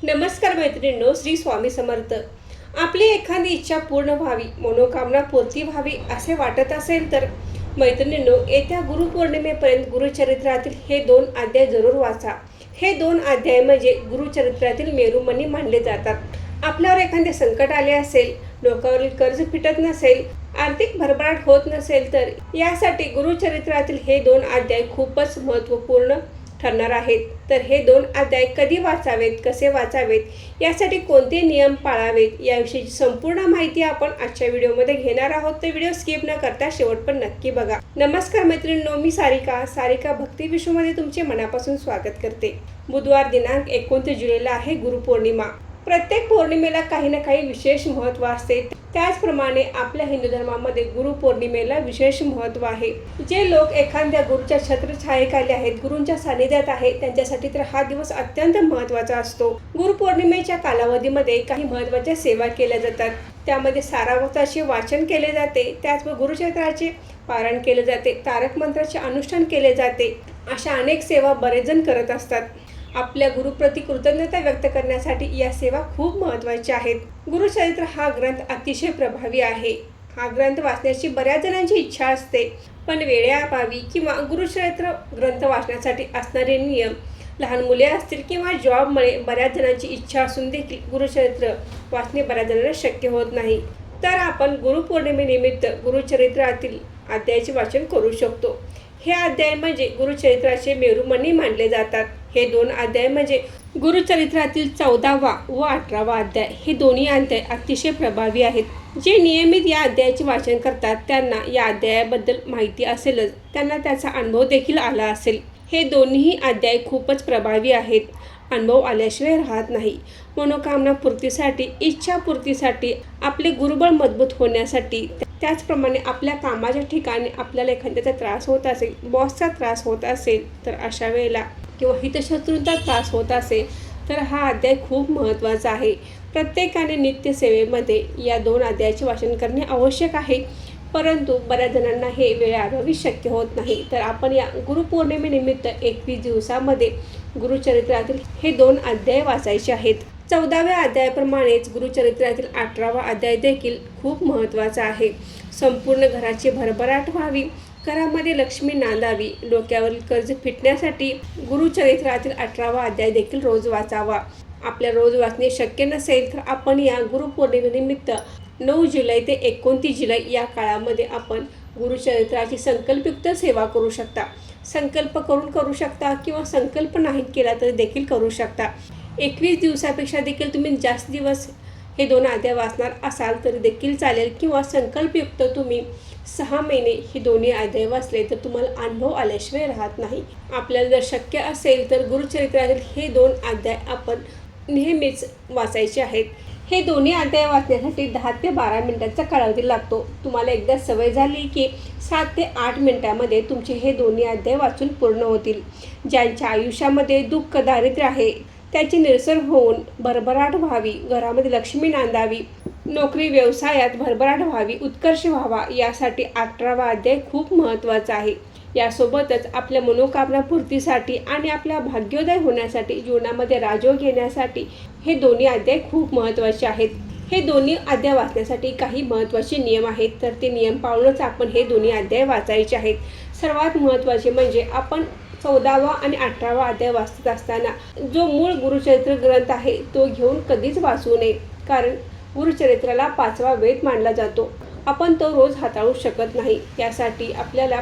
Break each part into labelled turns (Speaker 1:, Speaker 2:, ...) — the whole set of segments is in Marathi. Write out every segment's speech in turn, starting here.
Speaker 1: नमस्कार मैत्रिणींनो, श्री स्वामी समर्थ. आपली एखादी इच्छा पूर्ण व्हावी, मनोकामना पूर्ती व्हावी असे वाटत असेल तर मैत्रिणींनो, येत्या गुरुपौर्णिमेपर्यंत गुरुचरित्रातील हे 2 अध्याय जरूर वाचा. हे 2 अध्याय म्हणजे गुरुचरित्रातील मेरुमणी मानले जातात. आपल्यावर एखादे संकट आले असेल, डोक्यावरील कर्ज फिटत नसेल, आर्थिक भरभराट होत नसेल तर यासाठी गुरुचरित्रातील हे 2 अध्याय खूपच महत्त्वपूर्ण ठरणार आहेत. तर हे 2 अध्याय कधी वाचावेत, कसे वाचावेत, यासाठी कोणते नियम पाळावेत याविषयीची संपूर्ण माहिती आपण आजच्या व्हिडिओमध्ये घेणार आहोत. तर व्हिडिओ स्किप न करता शेवट पण नक्की बघा. नमस्कार मैत्रिणींनो, मी सारिका भक्ती विश्वमध्ये तुमचे मनापासून स्वागत करते. बुधवार दिनांक 29 जुलैला आहे गुरुपौर्णिमा. प्रत्येक पौर्णिमेला काही ना काही विशेष महत्त्व असते. त्याचप्रमाणे आपल्या हिंदू धर्मामध्ये गुरुपौर्णिमेला विशेष महत्त्व आहे. जे लोक एखाद्या गुरुच्या छत्रछायेखाली आहेत, गुरूंच्या सानिध्यात आहेत, त्यांच्यासाठी तर हा दिवस अत्यंत महत्त्वाचा असतो. गुरुपौर्णिमेच्या कालावधीमध्ये काही महत्त्वाच्या सेवा केल्या जातात. त्यामध्ये सारावताचे वाचन केले जाते, त्याचबरोबर गुरुचरित्राचे पारायण केले जाते, तारक मंत्राचे अनुष्ठान केले जाते. अशा अनेक सेवा बरेच जण करत असतात. आपल्या गुरुप्रती कृतज्ञता व्यक्त करण्यासाठी या सेवा खूप महत्त्वाच्या आहेत. गुरुचरित्र हा ग्रंथ अतिशय प्रभावी आहे. हा ग्रंथ वाचण्याची बऱ्याच जणांची इच्छा असते, पण वेळेअभावी किंवा गुरुचरित्र ग्रंथ वाचण्यासाठी असणारे नियम, लहान मुले असतील किंवा जॉबमुळे बऱ्याच जणांची इच्छा असून देखील गुरुचरित्र वाचणे बऱ्याच जणांना शक्य होत नाही. तर आपण गुरुपौर्णिमेनिमित्त गुरुचरित्रातील अध्यायाचे वाचन करू शकतो. हे अध्याय म्हणजे गुरुचरित्राचे मेरुमणी मानले जातात. हे 2 अध्याय म्हणजे गुरुचरित्रातील 14वा व 18वा अध्याय. हे दोन्ही अध्याय अतिशय प्रभावी आहेत. जे नियमित या अध्यायाचे वाचन करतात त्यांना या अध्यायाबद्दल माहिती असेलच, त्यांना त्याचा अनुभव देखील आला असेल. हे दोन्ही अध्याय खूपच प्रभावी आहेत. अनुभव आल्याशिवाय राहत नाही. मनोकामना पूर्तीसाठी, इच्छापूर्तीसाठी, आपले गुरुबळ मजबूत होण्यासाठी, त्याचप्रमाणे आपल्या कामाच्या ठिकाणी आपल्याला एखाद्याचा त्रास होत असेल, बॉसचा त्रास होत असेल तर अशा वेळेला किंवा हितशत्रूंचा त्रास होत असेल तर हा अध्याय खूप महत्त्वाचा आहे. प्रत्येकाने नित्यसेवेमध्ये या 2 अध्यायाचे वाचन करणे आवश्यक आहे, परंतु बऱ्याच जणांना हे वेळेअभावी शक्य होत नाही. तर आपण या गुरुपौर्णिमेनिमित्त 21 दिवसामध्ये गुरुचरित्रातील हे 2 अध्याय वाचायचे आहेत. 14व्या अध्यायाप्रमाणेच गुरुचरित्रातील 18वा अध्याय देखील खूप महत्त्वाचा आहे. संपूर्ण घराची भरभराट व्हावी, घरामध्ये लक्ष्मी नांदावी, डोक्यावरील कर्ज फिटण्यासाठी गुरुचरित्रातील 18वा अध्याय देखील रोज वाचावा. आपल्या रोज वाचणे शक्य नसेल तर आपण या गुरुपौर्णिमेनिमित्त 9 जुलै ते 29 जुलै या काळामध्ये आपण गुरुचरित्राची संकल्पयुक्त सेवा करू शकता. संकल्प करू शकता किंवा संकल्प नाही केला तरी देखील करू शकता. 21 दिवसापेक्षा देखील तुम्ही जास्त दिवस हे 2 अध्याय वाचणार असाल तरी देखील चालेल, किंवा संकल्पयुक्त तुम्ही 6 महिने हे दोन्ही अध्याय वाचले तर तुम्हाला अनुभव आल्याशिवाय राहत नाही. आपल्याला जर शक्य असेल तर गुरुचरित्रातील हे 2 अध्याय आपण नेहमीच वाचायचे आहेत. हे दोन्ही अध्याय वाचण्यासाठी 10 ते 12 मिनिटांचा कालावधी लागतो. तुम्हाला एकदा सवय झाली की 7 ते 8 मिनिटांमध्ये तुमचे हे दोन्ही अध्याय वाचून पूर्ण होतील. ज्यांच्या आयुष्यामध्ये दुःख, दारिद्र्य आहे त्याचे निरसन होऊन भरभराट व्हावी, घरामध्ये लक्ष्मी नांदावी, नोकरी व्यवसायात भरभराट व्हावी, उत्कर्ष व्हावा, यासाठी 18वा अध्याय खूप महत्त्वाचा आहे. यासोबतच आपल्या मनोकामना पूर्तीसाठी आणि आपल्या भाग्योदय होण्यासाठी, जीवनामध्ये राजयोग येण्यासाठी हे दोन्ही अध्याय खूप महत्त्वाचे आहेत. हे दोन्ही अध्याय वाचण्यासाठी काही महत्त्वाचे नियम आहेत, तर ते नियम पाळूनच आपण हे दोन्ही अध्याय वाचायचे आहेत. सर्वात महत्त्वाचे म्हणजे आपण 14वा आणि 18वा अध्याय वाचत असताना जो मूळ गुरुचरित्र ग्रंथ आहे तो घेऊन कधीच वाचू नये, कारण गुरुचरित्राला 5वा वेद मानला जातो. आपण तो रोज हाताळू शकत नाही. त्यासाठी आपल्याला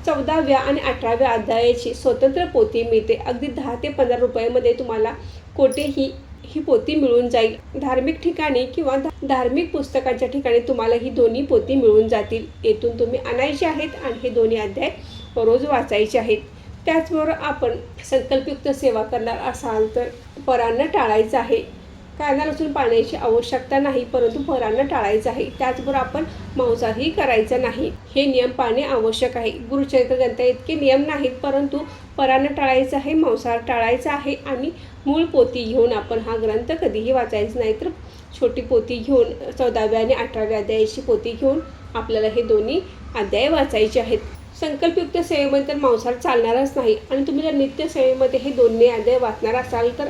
Speaker 1: 14व्या आणि 18व्या अध्यायाची स्वतंत्र पोथी मिळते. अगदी 10 ते 15 रुपयामध्ये तुम्हाला कोठेही ही पोथी मिळून जाईल. धार्मिक ठिकाणी किंवा धार्मिक पुस्तकाच्या ठिकाणी तुम्हाला ही दोन्ही पोथी मिळून जातील. येथून तुम्ही आणायची आहेत आणि हे दोन्ही अध्याय रोज वाचायचे आहेत. त्याचबरोबर आपण संकल्पयुक्त सेवा करणार असाल तर परान्न टाळायचं आहे. कांदा लसूण पाण्याची आवश्यकता नाही, परंतु परान्न टाळायचं आहे. त्याचबरोबर आपण मांसाहारही करायचं नाही. हे नियम पाळणे आवश्यक आहे. गुरुचरित्र ग्रंथ इतके नियम नाहीत, परंतु परान्न टाळायचं आहे, मांसाहार टाळायचा आहे आणि मूळ पोथी घेऊन आपण हा ग्रंथ कधीही वाचायचा नाही. तर छोटी पोथी घेऊन 14व्या आणि 18व्या अध्यायाची पोथी घेऊन आपल्याला हे दोन्ही अध्याय वाचायचे आहेत. संकल्पयुक्त सेवेमध्ये तर मांसाहार चालणारच नाही, आणि तुम्ही जर नित्य सेवेमध्ये हे दोन्ही अध्याय वाचणार असाल तर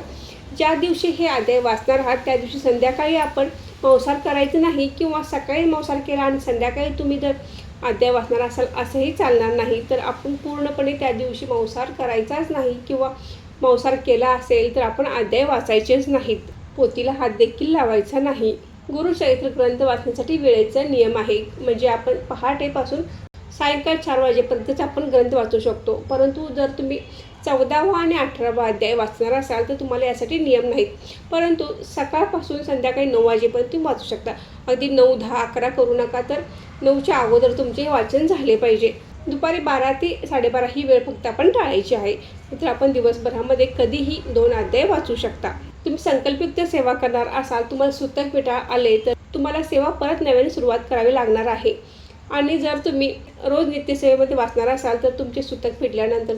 Speaker 1: ज्या दिवशी हे अध्याय वाचणार आहात त्या दिवशी संध्याकाळी आपण मांसाहार करायचं नाही, किंवा सकाळी मांसाहार केला आणि संध्याकाळी तुम्ही जर अध्याय वाचणार असाल असंही चालणार नाही. तर आपण पूर्णपणे त्या दिवशी मांसाहार करायचाच नाही, किंवा मांसाहार केला असेल तर आपण अध्याय वाचायचेच नाहीत. पोथीला हात देखील लावायचा नाही. गुरुचरित्र ग्रंथ वाचण्यासाठी वेळेचा नियम आहे, म्हणजे आपण पहाटेपासून सायंकाळ 4 वाजेपर्यंतच आपण ग्रंथ वाचू शकतो. परंतु जर तुम्ही 14वा आणि 18वा अध्याय वाचणार असाल तर तुम्हाला यासाठी नियम नाहीत. परंतु सकाळपासून संध्याकाळी 9 वाजेपर्यंत तुम्ही वाचू शकता. अगदी 9, 10, 11 करू नका, तर 9च्या अगोदर तुमचे वाचन झाले पाहिजे. दुपारी 12 ते 12:30 ही वेळ फक्त आपण टाळायची आहे. तर आपण दिवसभरामध्ये कधीही 2 अध्याय वाचू शकता. तुम्ही संकल्पयुक्त सेवा करणार असाल, तुम्हाला सुतक फेटा आले तर तुम्हाला सेवा परत नव्याने सुरुवात करावी लागणार आहे. आणि जर तुम्ही रोज नित्यसेवेमध्ये वाचणार असाल तर तुमचे सुतक फिटल्यानंतर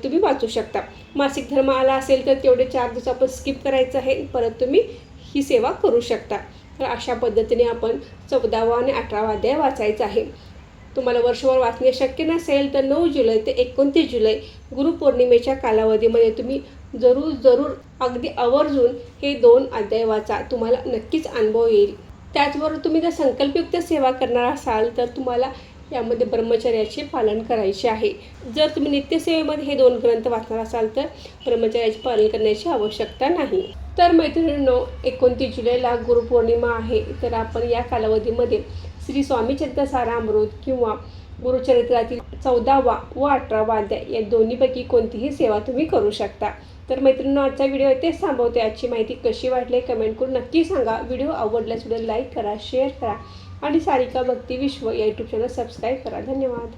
Speaker 1: तुम्ही वाचू शकता. मासिक धर्म आला असेल तर तेवढे 4 दिवस आपण स्किप करायचं आहे, परत तुम्ही ही सेवा करू शकता. तर अशा पद्धतीने आपण 14वा आणि 18वा अध्याय वाचायचा आहे. तुम्हाला वर्षभर वाचणे शक्य नसेल तर 9 जुलै ते 29 जुलै गुरुपौर्णिमेच्या कालावधीमध्ये तुम्ही जरूर अगदी आवर्जून हे 2 अध्याय वाचा. तुम्हाला नक्कीच अनुभव येईल. त्याचबरोबर तुम्ही जर संकल्पयुक्त सेवा करणार असाल तर तुम्हाला यामध्ये ब्रह्मचर्याचे पालन करायचे आहे. जर तुम्ही नित्यसेवेमध्ये हे 2 ग्रंथ वाचणार असाल तर ब्रह्मचर्याचे पालन करण्याची आवश्यकता नाही. तर मैत्रिणींनो, 29 जुलैला गुरुपौर्णिमा आहे. तर आपण या कालावधीमध्ये श्री स्वामी चरित्र सारामृत किंवा गुरुचरित्रातील 14वा व 18वा अध्याय या दोन्हीपैकी कोणतीही सेवा तुम्ही करू शकता. तर मैत्रिणींनो, आजचा व्हिडिओ इथेच थांबवते. आजची माहिती कशी वाटली कमेंट करून नक्की सांगा. व्हिडिओ आवडल्यास व्हिडिओ लाईक करा, शेअर करा आणि सारिका भक्ती विश्व या यूट्यूब चॅनल सबस्क्राईब करा. धन्यवाद.